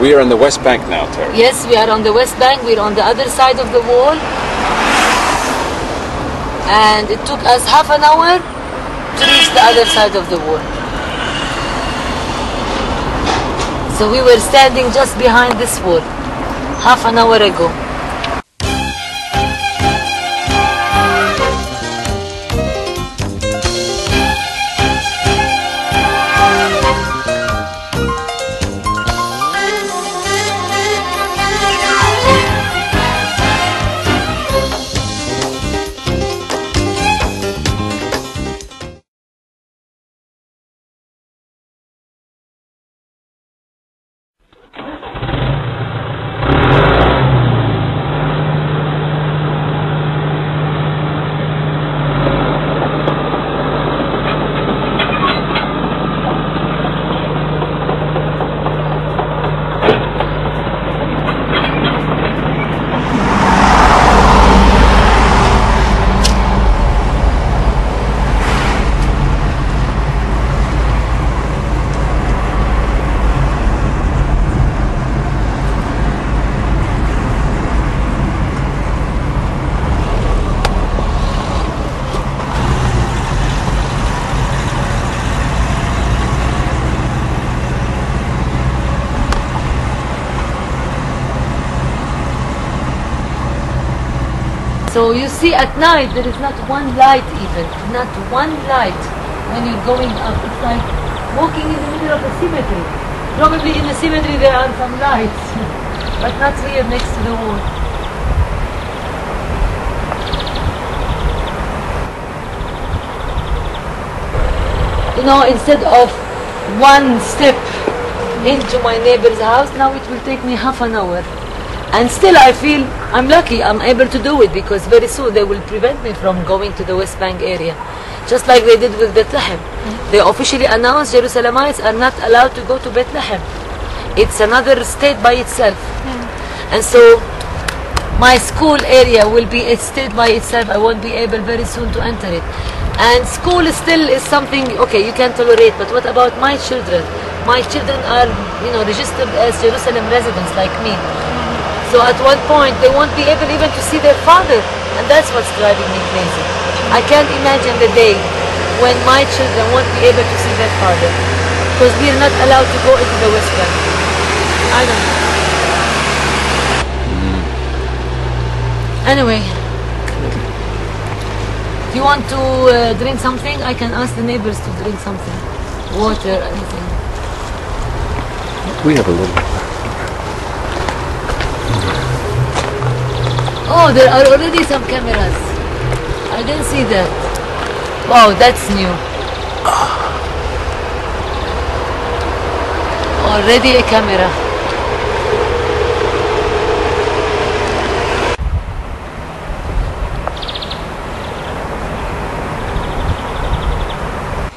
We are in the West Bank now, Terry. Yes, we are on the West Bank. We're on the other side of the wall. And it took us half an hour to reach the other side of the wall. So we were standing just behind this wall half an hour ago. So you see at night there is not one light even, not one light when you're going up. It's like walking in the middle of a cemetery. Probably in the cemetery there are some lights, but not here next to the wall. You know, instead of one step into my neighbor's house, now it will take me half an hour. And still I feel I'm lucky, I'm able to do it, because very soon they will prevent me from going to the West Bank area. Just like they did with Bethlehem. They officially announced Jerusalemites are not allowed to go to Bethlehem. It's another state by itself. And so my school area will be a state by itself. I won't be able very soon to enter it. And school still is something, okay, you can tolerate, but what about my children? My children are, you know, registered as Jerusalem residents like me. So at one point they won't be able even to see their father, and that's what's driving me crazy. I can't imagine the day when my children won't be able to see their father, because we are not allowed to go into the West Bank. I don't know. Anyway, if you want to drink something, I can ask the neighbors to drink something. Water, anything. We have a little. Oh, there are already some cameras. I didn't see that. Wow, that's new. Already a camera.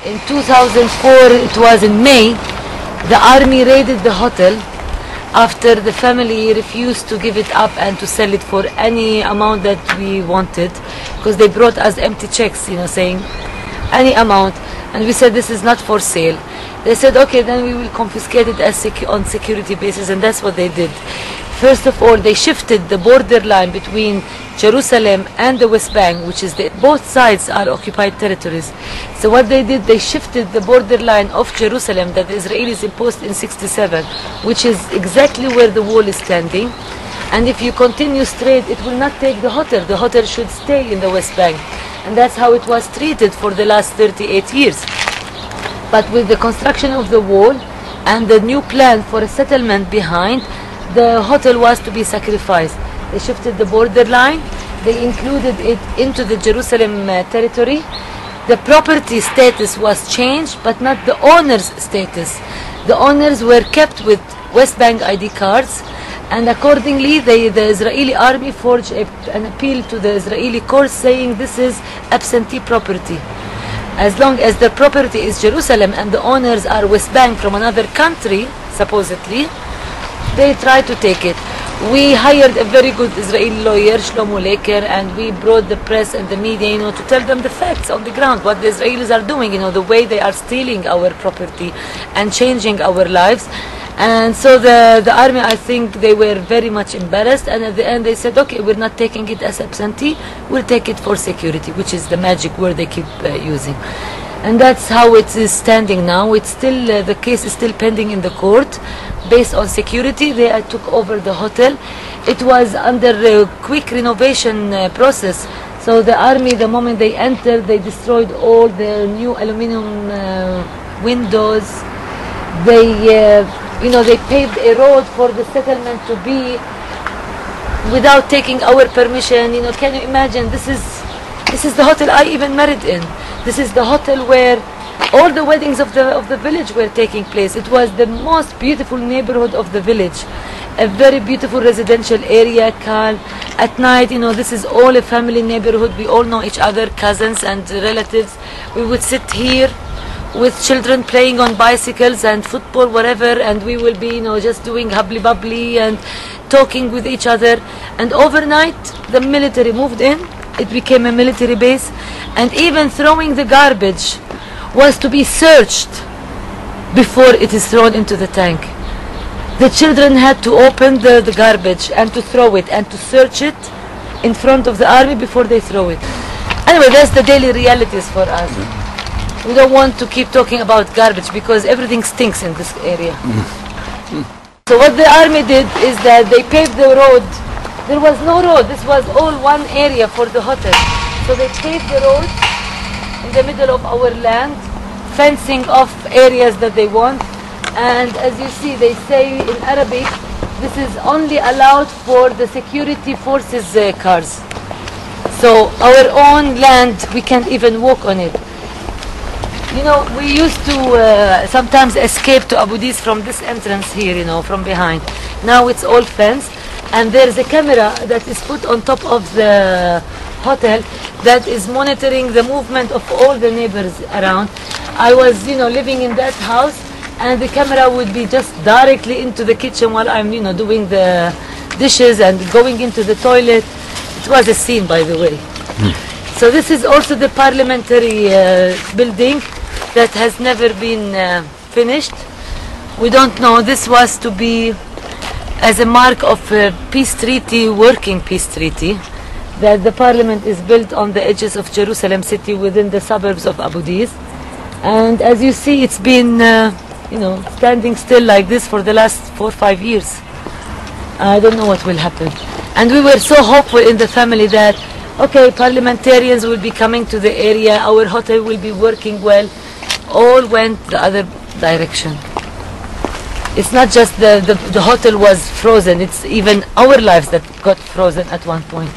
In 2004, it was in May, the army raided the hotel after the family refused to give it up and to sell it for any amount that we wanted, because they brought us empty checks, you know, saying any amount, and we said this is not for sale. They said okay, then we will confiscate it as on security basis, and that's what they did. First of all, they shifted the borderline between Jerusalem and the West Bank, which is both sides are occupied territories. So what they did, they shifted the borderline of Jerusalem that the Israelis imposed in '67, which is exactly where the wall is standing. And if you continue straight, it will not take the hotel. The hotel should stay in the West Bank. And that's how it was treated for the last 38 years. But with the construction of the wall and the new plan for a settlement behind, the hotel was to be sacrificed. They shifted the borderline, they included it into the Jerusalem territory. The property status was changed, but not the owner's status. The owners were kept with West Bank ID cards, and accordingly the Israeli army forged an appeal to the Israeli courts saying this is absentee property. As long as the property is Jerusalem and the owners are West Bank from another country, supposedly, they try to take it. We hired a very good Israeli lawyer, Shlomo Leker, and we brought the press and the media, you know, to tell them the facts on the ground, what the Israelis are doing, you know, the way they are stealing our property and changing our lives. And so the army, I think they were very much embarrassed, and at the end they said, okay, we're not taking it as absentee, we'll take it for security, which is the magic word they keep using. And that's how it is standing now. It's still, the case is still pending in the court based on security. They took over the hotel. It was under a quick renovation process. So the army, the moment they entered, they destroyed all the new aluminum windows. They, they paved a road for the settlement to be without taking our permission. Can you imagine? This is the hotel I even married in. This is the hotel where all the weddings of the village were taking place. It was the most beautiful neighborhood of the village. A very beautiful residential area, calm. At night, this is all a family neighborhood. We all know each other, cousins and relatives. We would sit here with children playing on bicycles and football, whatever, and we will be, just doing hubbly-bubbly and talking with each other. And overnight, the military moved in. It became a military base, and even throwing the garbage was to be searched before it is thrown into the tank. The children had to open the garbage and to throw it and to search it in front of the army before they throw it. Anyway, that's the daily realities for us. We don't want to keep talking about garbage because everything stinks in this area. So what the army did is that they paved the road. There was no road. This was all one area for the hotel. So they paved the road in the middle of our land, fencing off areas that they want. And as you see, they say in Arabic, this is only allowed for the security forces cars. So our own land, we can't even walk on it. We used to sometimes escape to Abu Dis from this entrance here, from behind. Now it's all fenced, and there's a camera that is put on top of the hotel that is monitoring the movement of all the neighbors around. I was, living in that house, and the camera would be just directly into the kitchen while I'm, doing the dishes and going into the toilet. It was a scene, by the way. So this is also the parliamentary building that has never been finished. We don't know. This was to be as a mark of a peace treaty, working peace treaty, that the parliament is built on the edges of Jerusalem city within the suburbs of Abu Dis. And as you see, it's been, standing still like this for the last 4 or 5 years. I don't know what will happen. And we were so hopeful in the family that, okay, parliamentarians will be coming to the area, our hotel will be working well. All went the other direction. It's not just the hotel was frozen, it's even our lives that got frozen at one point.